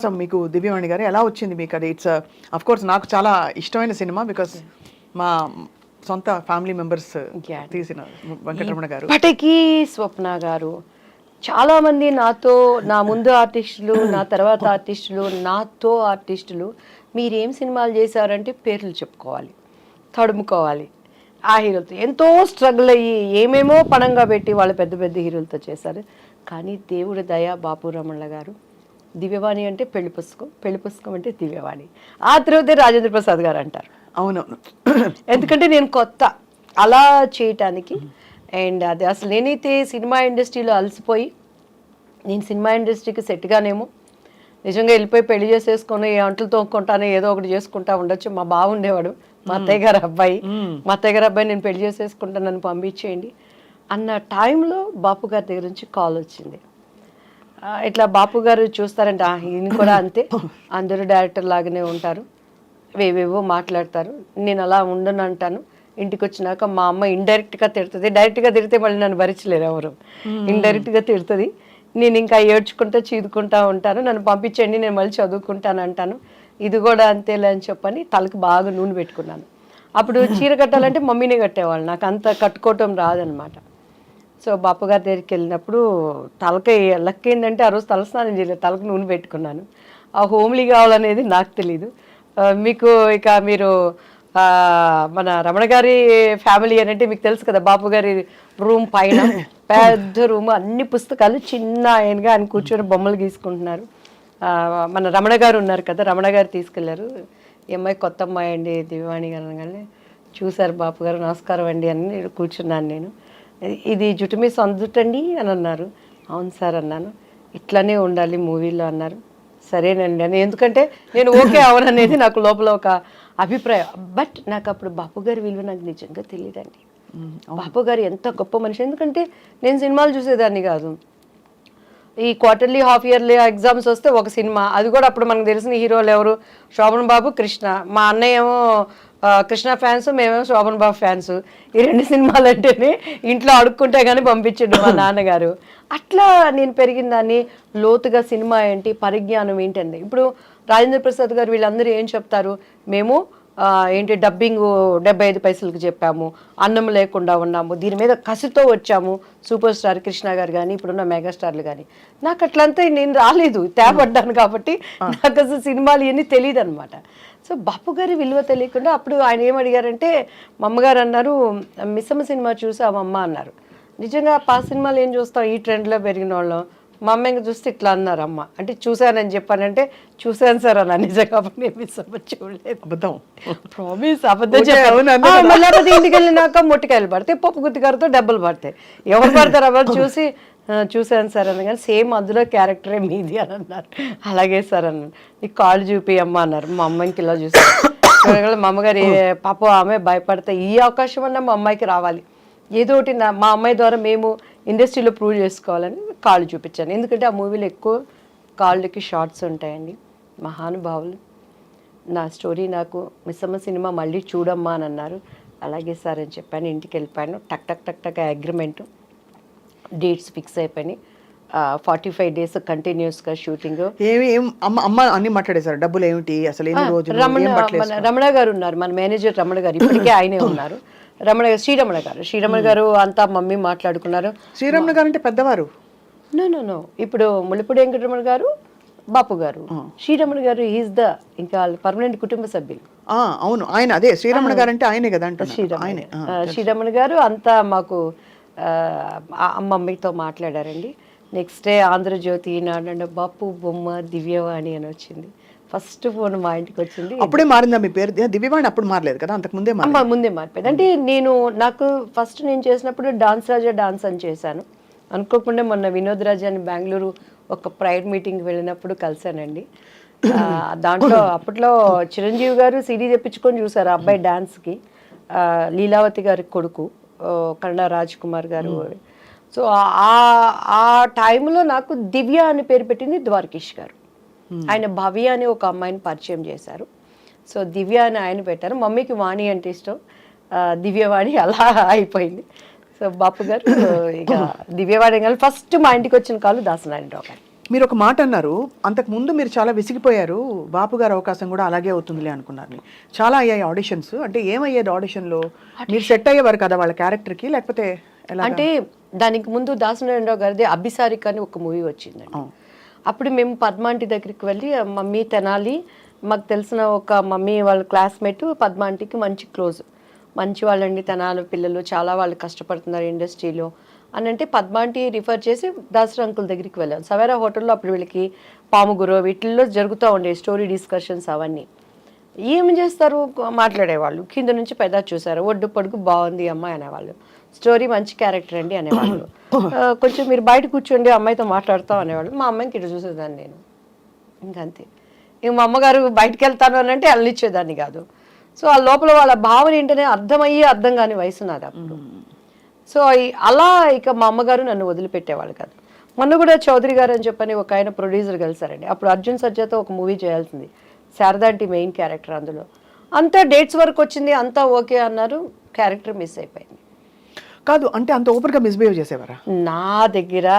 మీకు దివ్యవాణి గారు ఎలా వచ్చింది మీకు అది? ఇట్స్ అఫ్ కోర్స్ నాకు చాలా ఇష్టమైన సినిమా బికాస్ మా సొంత ఫ్యామిలీ మెంబర్స్ తీసిన వెంకటరమణ గారు. ఇప్పటికీ స్వప్న గారు చాలామంది నాతో, నా ముందు ఆర్టిస్టులు, నా తర్వాత ఆర్టిస్టులు, నాతో ఆర్టిస్టులు మీరేం సినిమాలు చేశారంటే పేర్లు చెప్పుకోవాలి, తడుముకోవాలి. ఆ హీరోలతో ఎంతో స్ట్రగుల్ అయ్యి ఏమేమో పణంగా పెట్టి వాళ్ళు పెద్ద పెద్ద హీరోలతో చేశారు. కానీ దేవుడి దయ బాపు రమణ గారు దివ్యవాణి అంటే పెళ్లి పుస్తకం అంటే దివ్యవాణి, ఆ తర్వాతే రాజేంద్ర ప్రసాద్ గారు అంటారు. అవునవును, ఎందుకంటే నేను కొత్త అలా చేయటానికి. అండ్ అది అసలు నేనైతే సినిమా ఇండస్ట్రీలో అలసిపోయి నేను సినిమా ఇండస్ట్రీకి సెట్గానేమో నిజంగా వెళ్ళిపోయి పెళ్లి చేసేసుకొని ఏ అంటలు తోముకుంటానో ఏదో ఒకటి చేసుకుంటా ఉండొచ్చు. మా బావ ఉండేవాడు, మా అత్తయ్య గారు అబ్బాయి నేను పెళ్లి చేసేసుకుంటా, నన్ను పంపించేయండి అన్న టైంలో బాపు గారి దగ్గర నుంచి కాల్ వచ్చింది. ఇట్లా బాపు గారు చూస్తారంటే ఈయన కూడా అంతే, అందరూ డైరెక్టర్ లాగానే ఉంటారు, వేవేవో మాట్లాడతారు, నేను అలా ఉండను అంటాను. ఇంటికి వచ్చినాక మా అమ్మ ఇండైరెక్ట్గా తిడుతుంది, డైరెక్ట్గా తిడితే మళ్ళీ నన్ను భరించలేరు ఎవరు, ఇండైరెక్ట్గా తిడుతుంది. నేను ఇంకా ఏడ్చుకుంటా చీదుకుంటా ఉంటాను, నన్ను పంపించండి నేను మళ్ళీ చదువుకుంటాను అంటాను. ఇది కూడా అంతేలే అని చెప్పని తలకు బాగా నూనె పెట్టుకున్నాను. అప్పుడు చీర కట్టాలంటే మమ్మీనే కట్టేవాళ్ళు, నాకు అంత కట్టుకోవటం రాదనమాట. సో బాపు గారి దగ్గరికి వెళ్ళినప్పుడు తలకి లక్ ఏంటంటే ఆ రోజు తలస్నానం చేయలేదు, తలకు నూనె పెట్టుకున్నాను. ఆ హోమ్లీ కావాలనేది నాకు తెలీదు. మీకు ఇక మీరు మన రమణ గారి ఫ్యామిలీ అని అంటే మీకు తెలుసు కదా, బాపు గారి రూమ్ పైన పెద్ద రూమ్, అన్ని పుస్తకాలు, చిన్న ఆయనగా ఆయన కూర్చొని బొమ్మలు గీసుకుంటున్నారు. మన రమణ గారు ఉన్నారు కదా, రమణ గారు తీసుకెళ్లారు. ఈ అమ్మాయి కొత్త అమ్మాయి అండి దివ్యవాణి గారు అనగానే చూశారు బాపు గారు, నమస్కారం అండి అని కూర్చున్నాను నేను. ఇది జుట్టు మీ సొంత జుట్టండి అని అన్నారు. అవును సార్ అన్నాను. ఇట్లానే ఉండాలి మూవీలో అన్నారు. సరేనండి అని, ఎందుకంటే నేను ఓకే అవననేది నాకు లోపల ఒక అభిప్రాయం. బట్ నాకు అప్పుడు బాపు గారి విలువ నాకు నిజంగా తెలియదండి. బాపు గారు ఎంత గొప్ప మనిషి, ఎందుకంటే నేను సినిమాలు చూసేదాన్ని కాదు. ఈ క్వార్టర్లీ హాఫ్ ఇయర్లీ ఎగ్జామ్స్ వస్తే ఒక సినిమా, అది కూడా అప్పుడు మనకు తెలిసిన హీరోలు ఎవరు, శోభన్ బాబు, కృష్ణ. మా అన్నయ్య ఏమో కృష్ణ ఫ్యాన్స్, మేమేమో శోభన్ బాబు ఫ్యాన్స్. ఈ రెండు సినిమాలు అంటేనే ఇంట్లో అడుక్కుంటే కానీ పంపించండు మా నాన్నగారు. అట్లా నేను పెరిగిన దాన్ని. లోతుగా సినిమా ఏంటి, పరిజ్ఞానం ఏంటండి. ఇప్పుడు రాజేంద్ర ప్రసాద్ గారు వీళ్ళందరూ ఏం చెప్తారు, మేము ఏంటి డబ్బింగ్ 75 పైసలకు చెప్పాము, అన్నం లేకుండా ఉన్నాము, దీని మీద కసితో వచ్చాము. సూపర్ స్టార్ కృష్ణ గారు కానీ ఇప్పుడున్న మెగాస్టార్లు కానీ. నాకు అట్లంతా నేను రాలేదు, తేపడ్డాను కాబట్టి నాకు అసలు సినిమాలు ఇవన్నీ తెలియదు అనమాట. సో బాపు గారి విలువ తెలియకుండా అప్పుడు ఆయన ఏమడిగారంటే, మా అమ్మగారు అన్నారు, మిస్సమ్మ సినిమా చూసావమ్మ అన్నారు. నిజంగా పాత సినిమాలు ఏం చూస్తాం, ఈ ట్రెండ్లో పెరిగిన వాళ్ళం. మా అమ్మ ఇంకా చూస్తే ఇట్లా అన్నారు, అమ్మ అంటే చూశానని చెప్పానంటే చూశాను సార్ అన్న. నిజంగా నేను మిస్సమ్మ చూడలేదు, అబద్ధం, ప్రామిస్ అబద్ధం చెప్పాను. లేకపోతే ఇంటికి వెళ్ళినాక మొట్టికాయలు పడితే పప్పు గుత్తిగారితో డబ్బులు పడతాయి, ఎవరు పడతారు అవన్నీ చూసి చూశాను సార్ అన్న. కానీ సేమ్ అందులో క్యారెక్టరే మీది అని అన్నారు. అలాగే సార్ అన్నాను. నీకు కాళ్ళు చూపి అమ్మ అన్నారు. మా అమ్మాయికి ఇలా చూసాను. మా అమ్మగారు పాప ఆమె భయపడితే ఈ అవకాశం అన్నా మా అమ్మాయికి రావాలి, ఏదో ఒకటి మా అమ్మాయి ద్వారా మేము ఇండస్ట్రీలో ప్రూవ్ చేసుకోవాలని కాళ్ళు చూపించాను. ఎందుకంటే ఆ మూవీలో ఎక్కువ కాళ్ళకి షార్ట్స్ ఉంటాయండి. మహానుభావులు. నా స్టోరీ నాకు మిస్సమ్మ సినిమా మళ్ళీ చూడమ్మా అని అన్నారు. అలాగే సార్ అని చెప్పాను. ఇంటికి వెళ్ళిపోయాను. టక్ టక్ టక్ టక్ అగ్రిమెంటు, డేట్స్ ఫిక్స్ అయిపోయినాయి. 45 days కంటిన్యూస్గా షూటింగ్. అమ్మ అన్ని మాట్లాడేశారు, డబ్బులు ఏమిటి అసలు, రమణ గారు ఉన్నారు, మన మేనేజర్ రమణ గారు, ఇప్పటికే ఆయనే ఉన్నారు. శ్రీరమణ గారు అంతా మమ్మీ మాట్లాడుకున్నారు. శ్రీరమణ గారు అంటే పెద్దవారు? నో ఇప్పుడు ముళ్ళపూడి వెంకటరమణ గారు, బాపు గారు, శ్రీరమణ గారు ఈజ్ ద ఇంకా పర్మనెంట్ కుటుంబ సభ్యులు. అవును, ఆయన అదే శ్రీరమణ గారు అంటే ఆయనే కదా. శ్రీరమణ గారు అంతా మాకు మమ్మీతో మాట్లాడారండి. నెక్స్ట్ డే ఆంధ్రజ్యోతి ఈనాడు బాపు బొమ్మ దివ్యవాణి అని వచ్చింది. ఫస్ట్ ఫోన్ మా ఇంటికి వచ్చింది. అప్పుడే మారిందా మీ పేరు? దివ్యవాణి అప్పుడు మారలేదు కదా, అంతకు ముందే ముందే మారిపోయింది. అంటే నాకు ఫస్ట్ నేను చేసినప్పుడు డాన్స్ రాజా డాన్స్ అని చేశాను. అనుకోకుండా మొన్న వినోద్ రాజా అని బెంగళూరు ఒక ప్రైవేట్ మీటింగ్కి వెళ్ళినప్పుడు కలిశానండి. దాంట్లో అప్పట్లో చిరంజీవి గారు సిడీ తెప్పించుకొని చూసారు ఆ అబ్బాయి డాన్స్కి. లీలావతి గారి కొడుకు కన్నడ రాజ్ కుమార్ గారు. సో ఆ టైంలో నాకు దివ్య అని పేరు పెట్టింది ద్వారకేష్ గారు. ఆయన భవ్య అని ఒక అమ్మాయిని పరిచయం చేశారు. సో దివ్య అని ఆయన పెట్టారు. మమ్మీకి వాణి అంటే ఇష్టం, దివ్యవాణి అలా అయిపోయింది. సో బాపు గారు ఇక దివ్యవాణి ఫస్ట్ మా ఇంటికి వచ్చిన కాలు దాసనారాయణరావు గారు. మీరు ఒక మాట అన్నారు, అంతకు ముందు మీరు చాలా విసిగిపోయారు, బాపు గారు అవకాశం కూడా అలాగే అవుతుందిలే అనుకున్నారు. చాలా అయ్యాయి ఆడిషన్స్, అంటే ఏమయ్యేది ఆడిషన్లో? మీరు సెట్ అయ్యేవారు కదా వాళ్ళ క్యారెక్టర్కి, లేకపోతే ఎలా? అంటే దానికి ముందు దాసనారాయణరావు గారిది అభిసారిక అని ఒక మూవీ వచ్చిందండి. అప్పుడు మేము పద్మాంటి దగ్గరికి వెళ్ళి, మమ్మీ తెనాలి, మాకు తెలిసిన ఒక మమ్మీ వాళ్ళ క్లాస్మేట్ పద్మాంటికి మంచి క్లోజ్, మంచి వాళ్ళండి తెనాలి పిల్లలు, చాలా వాళ్ళు కష్టపడుతున్నారు ఇండస్ట్రీలో అని అంటే పద్మాంటి రిఫర్ చేసి దాసరి అంకుల్ దగ్గరికి వెళ్ళాం. సవేరా హోటల్లో అప్పుడు వీళ్ళకి పాముగురు వీటిల్లో జరుగుతూ ఉండే స్టోరీ డిస్కషన్స్ అవన్నీ. ఏం చేస్తారు, మాట్లాడేవాళ్ళు, కింద నుంచి పెద్ద చూసారు, ఒడ్డు పొడుగు బాగుంది అమ్మాయి అనేవాళ్ళు, స్టోరీ మంచి క్యారెక్టర్ అండి అనేవాళ్ళు. కొంచెం మీరు బయట కూర్చోండి అమ్మాయితో మాట్లాడతాం అనేవాళ్ళు. మా అమ్మాయికి ఇటు చూసేదాన్ని నేను, ఇంకంతే. ఇంక మా అమ్మగారు బయటకు వెళ్తాను అని అంటే అల్లిచ్చేదాన్ని కాదు. సో ఆ లోపల వాళ్ళ భావన ఏంటనే అర్థమయ్యి అర్థం కాని వయసు నాది అప్పుడు. సో అలా ఇక మా అమ్మగారు నన్ను వదిలిపెట్టేవాళ్ళు కాదు. మొన్న కూడా చౌదరి గారు అని చెప్పని ఒక ఆయన ప్రొడ్యూసర్ కలిసారండి. అప్పుడు అర్జున్ సర్జాతో ఒక మూవీ చేయాల్సింది, శారదాంటి మెయిన్ క్యారెక్టర్. అందులో అంతా డేట్స్ వరకు వచ్చింది, అంతా ఓకే అన్నారు, క్యారెక్టర్ మిస్ అయిపోయింది. కాదు అంటే అంత ఓపెన్గా మిస్బిహేవ్ చేసేవారా? నా దగ్గర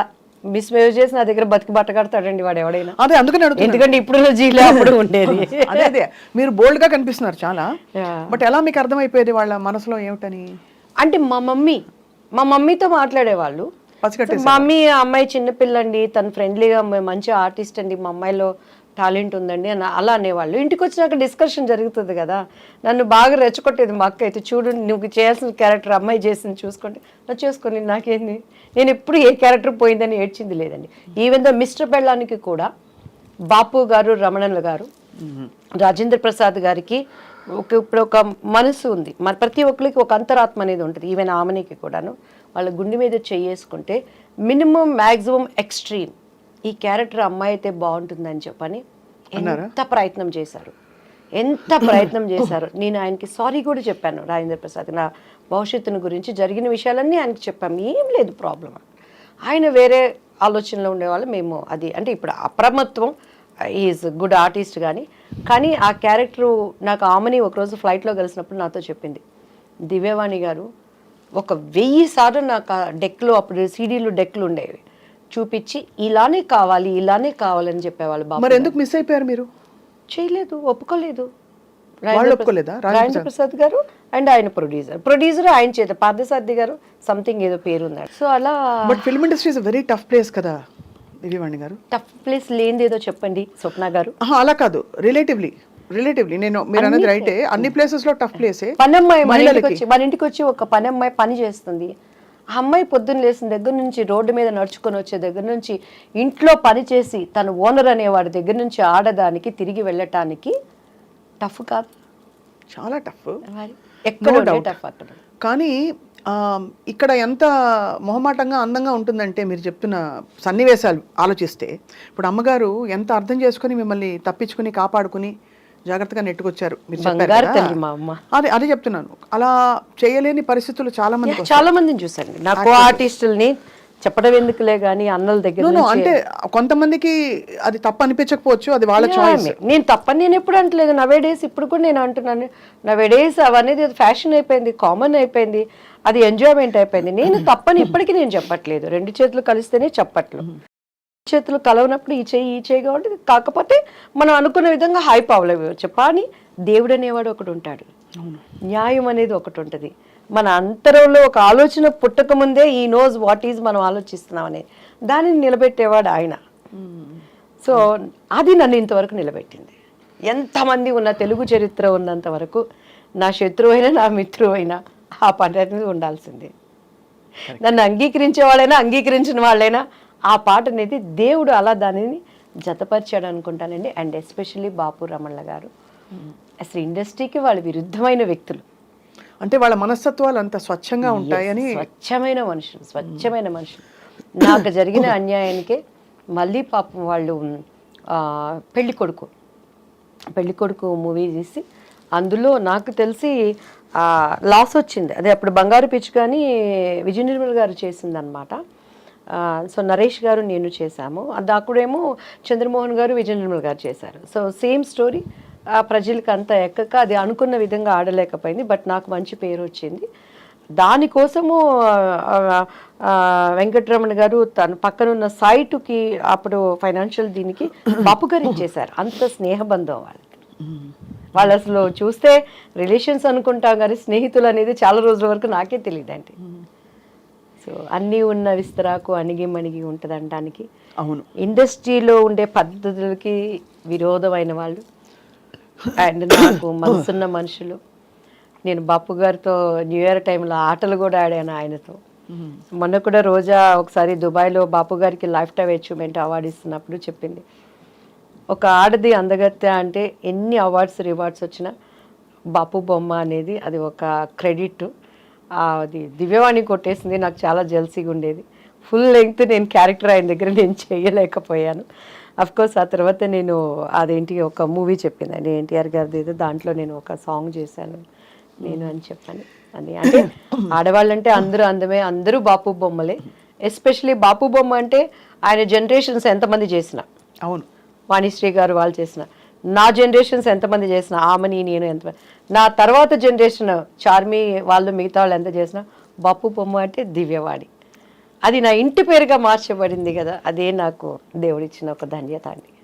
మిస్బిహేవ్ చేసి నా దగ్గర బతికి బట్ట కడతాడండి వాడు ఎవడైనా. అదే అందుకని అడుగుతున్నా. ఎందుకంటే ఇప్పుడు జీలో అప్పుడు ఉండేది. అదే అదే మీరు బోల్డ్గా కనిపిస్తున్నారు చాలా, బట్ ఎలా మీకు అర్థమైపోయేది వాళ్ళ మనసులో ఏమిటని? అంటే మా మమ్మీతో మాట్లాడేవాళ్ళు. మా మమ్మీ అమ్మాయి చిన్నపిల్లండి, తను ఫ్రెండ్లీగా మంచి ఆర్టిస్ట్ అండి, మా అమ్మాయిలో టాలెంట్ ఉందండి అని అలా అనేవాళ్ళు. ఇంటికి వచ్చినాక డిస్కషన్ జరుగుతుంది కదా, నన్ను బాగా రెచ్చగొట్టేది మా అక్క అయితే. చూడు నువ్వు చేయాల్సిన క్యారెక్టర్ అమ్మాయి చేసింది, చూసుకోండి చేసుకొని నాకేంది, నేను ఎప్పుడు ఏ క్యారెక్టర్ పోయిందని ఏడ్చింది లేదండి. ఈవెన్ దో మిస్టర్ బెళ్ళానికి కూడా బాపు గారు, రమణన్ల గారు, రాజేంద్ర ప్రసాద్ గారికి ఇప్పుడు ఒక మనసు ఉంది, మరి ప్రతి ఒక్కరికి ఒక అంతరాత్మ అనేది ఉంటుంది. ఈవెన్ ఆమెనికి కూడాను వాళ్ళ గుండె మీద చేసుకుంటే మినిమం మ్యాక్సిమం ఎక్స్ట్రీమ్ ఈ క్యారెక్టర్ అమ్మాయి అయితే బాగుంటుందని చెప్పని ఎంత ప్రయత్నం చేశారు, ఎంత ప్రయత్నం చేశారు. నేను ఆయనకి సారీ కూడా చెప్పాను, రాజేంద్ర ప్రసాద్ నా భవిష్యత్తును గురించి జరిగిన విషయాలన్నీ ఆయనకి చెప్పాము, ఏం లేదు ప్రాబ్లం. ఆయన వేరే ఆలోచనలో ఉండేవాళ్ళు, మేము అది అంటే ఇప్పుడు అప్రమత్వం, ఈజ్ గుడ్ ఆర్టిస్ట్ కానీ ఆ క్యారెక్టరు నాకు ఆమెని ఒకరోజు ఫ్లైట్లో కలిసినప్పుడు నాతో చెప్పింది, దివ్యవాణి గారు 1000 సార్లు నాకు ఆ డెక్లో, అప్పుడు సీడీలు డెక్లు ఉండేవి, చూపించి ఇలానే కావాలని చెప్పేవాళ్ళు. బాబు మరి ఎందుకు మిస్ అయిపోయారు మీరు? చేయలేదు, ఒప్పుకోలేదు. ఒప్పుకోలేదా? రాజేంద్ర ప్రసాద్ గారు అండ్ ఆయన ప్రొడ్యూసర్ ఆయన చేత పార్థసారథి గారు సంథింగ్ ఏదో పేరు ఉన్నాడు. సో అలా. But film industry is very tough place కదా దివ్యవాణి గారు. టఫ్ ప్లేస్ లేనిది ఏదో చెప్పండి స్వప్న గారు. అలా కాదు, రిలేటివ్లీ నేను మీరు అన్నది రైటే, అన్ని ప్లేసెస్ లో టఫ్ ప్లేసే. పనమ్మాయి మన ఇంటికి వచ్చి ఒక పనమ్మాయి పని చేస్తుంది. ఆ అమ్మాయి పొద్దున్న లేసిన దగ్గర నుంచి, రోడ్డు మీద నడుచుకొని వచ్చే దగ్గర నుంచి, ఇంట్లో పని చేసి తను ఓనర్ అనేవాడి దగ్గర నుంచి ఆడదానికి తిరిగి వెళ్ళటానికి టఫ్ కాదు, చాలా టఫ్, ఎక్కడ టఫ్ అక్కడ. కానీ ఇక్కడ ఎంత మొహమాటంగా అందంగా ఉంటుందంటే మీరు చెప్తున్న సన్నివేశాలు ఆలోచిస్తే, ఇప్పుడు అమ్మగారు ఎంత అర్థం చేసుకుని మిమ్మల్ని తప్పించుకుని కాపాడుకుని జాగ్రత్తగా నెట్టుకొచ్చారు. మీరు అదే చెప్తున్నాను, అలా చేయలేని పరిస్థితులు చాలా మందిని చూసాను. నాకు ఆర్టిస్టుల్ని చెప్పడం ఎందుకులే గానీ అన్నల దగ్గర అంటే కొంతమందికి అది తప్పు అనిపించకపోవచ్చు, అది వాళ్ళ చాయిస్. నేను తప్పని నేను ఎప్పుడు అంటలేదు. నవేడేస్ ఇప్పుడు కూడా నేను అంటున్నాను, నవేడేస్ అవనేది ఫ్యాషన్ అయిపోయింది, కామన్ అయిపోయింది, అది ఎంజాయ్మెంట్ అయిపోయింది. నేను తప్పని ఇప్పటికీ నేను చెప్పట్లేదు, 2 చేతులు కలిస్తేనే చెప్పట్లు, చేతులు కలవనప్పుడు ఈ చేయి కాబట్టి. కాకపోతే మనం అనుకున్న విధంగా హైప్ అవ్వలేవచ్చు. కానీ దేవుడు అనేవాడు ఒకటి ఉంటాడు, న్యాయం అనేది ఒకటి ఉంటుంది. మన అంతరంలో ఒక ఆలోచన పుట్టక ముందే ఈ నోస్ వాట్ ఈజ్ మనం ఆలోచిస్తున్నాం అనేది, దానిని నిలబెట్టేవాడు ఆయన. సో అది నన్ను ఇంతవరకు నిలబెట్టింది. ఎంతమంది ఉన్న తెలుగు చరిత్ర ఉన్నంత వరకు నా శత్రువు అయినా నా మిత్రువు అయినా ఆ పని అనేది ఉండాల్సిందే. నన్ను అంగీకరించేవాళ్ళైనా అంగీకరించిన వాళ్ళైనా ఆ పాట అనేది దేవుడు అలా దానిని జతపరిచాడు అనుకుంటానండి. అండ్ ఎస్పెషల్లీ బాపు రమణల గారు అసలు ఇండస్ట్రీకి వాళ్ళు విరుద్ధమైన వ్యక్తులు, అంటే వాళ్ళ మనస్తత్వాలు అంత స్వచ్ఛంగా ఉంటాయని. స్వచ్ఛమైన మనుషులు. నాకు జరిగిన అన్యాయానికే మళ్ళీ పాపం వాళ్ళు పెళ్లి కొడుకు మూవీ తీసి అందులో నాకు తెలిసి లాస్ వచ్చింది. అదే అప్పుడు బంగారు పిచ్చి కానీ విజయ నిర్మల్ గారు చేసిందనమాట. సో నరేష్ గారు నేను చేశాము. అది అక్కడేమో చంద్రమోహన్ గారు విజయ నిర్మల్ గారు చేశారు. సో సేమ్ స్టోరీ ప్రజలకు అంతా ఎక్కక అది అనుకున్న విధంగా ఆడలేకపోయింది. బట్ నాకు మంచి పేరు వచ్చింది. దానికోసము వెంకటరమణ గారు తన పక్కనున్న సైటుకి అప్పుడు ఫైనాన్షియల్ దీనికి బాపు గారు ఇచ్చేశారు. అంత స్నేహబంధం వాళ్ళకి. వాళ్ళు అసలు చూస్తే రిలేషన్స్ అనుకుంటాం కానీ స్నేహితులు అనేది చాలా రోజుల వరకు నాకే తెలియదండి. సో అన్నీ ఉన్న విస్తరాకు అణిగి మణిగి ఉంటుంది అనడానికి. అవును, ఇండస్ట్రీలో ఉండే పద్ధతులకి విరోధమైన వాళ్ళు అండ్ నాకు మనసున్న మనుషులు. నేను బాపు గారితో న్యూ ఇయర్ టైంలో ఆటలు కూడా ఆడాను ఆయనతో. మొన్న కూడా రోజా ఒకసారి దుబాయ్లో బాపు గారికి లైఫ్ టైం అచీవ్మెంట్ అవార్డు ఇస్తున్నప్పుడు చెప్పింది, ఒక ఆడది అందగత్తె అంటే ఎన్ని అవార్డ్స్ రివార్డ్స్ వచ్చినా బాపు బొమ్మ అనేది అది ఒక క్రెడిట్. అది దివ్యవాణి కొట్టేసింది. నాకు చాలా జెల్సీగా ఉండేది. ఫుల్ లెంగ్త్ నేను క్యారెక్టర్ ఆయన దగ్గర నేను చేయలేకపోయాను. కోర్స్ ఆ తర్వాత నేను అదేంటి ఒక మూవీ చెప్పిందండి ఎన్టీఆర్ గారిది ఏదో, దాంట్లో నేను ఒక సాంగ్ చేశాను నేను అని చెప్పాను. అది అంటే ఆడవాళ్ళంటే అందరూ అందమే, అందరూ బాపు బొమ్మలే. ఎస్పెషలీ బాపు బొమ్మ అంటే ఆయన జనరేషన్స్ ఎంతమంది చేసిన, అవును, వాణిశ్రీ గారు వాళ్ళు చేసిన, నా జనరేషన్స్ ఎంతమంది చేసిన, ఆమెని నేను ఎంత, నా తర్వాత జనరేషన్ చార్మి వాళ్ళు మిగతా వాళ్ళు ఎంత చేసినా బాపు బొమ్మ అంటే దివ్యవాణి. అది నా ఇంటి పేరుగా మార్చబడింది కదా, అదే నాకు దేవుడిచ్చిన ఒక ధన్యత అండి.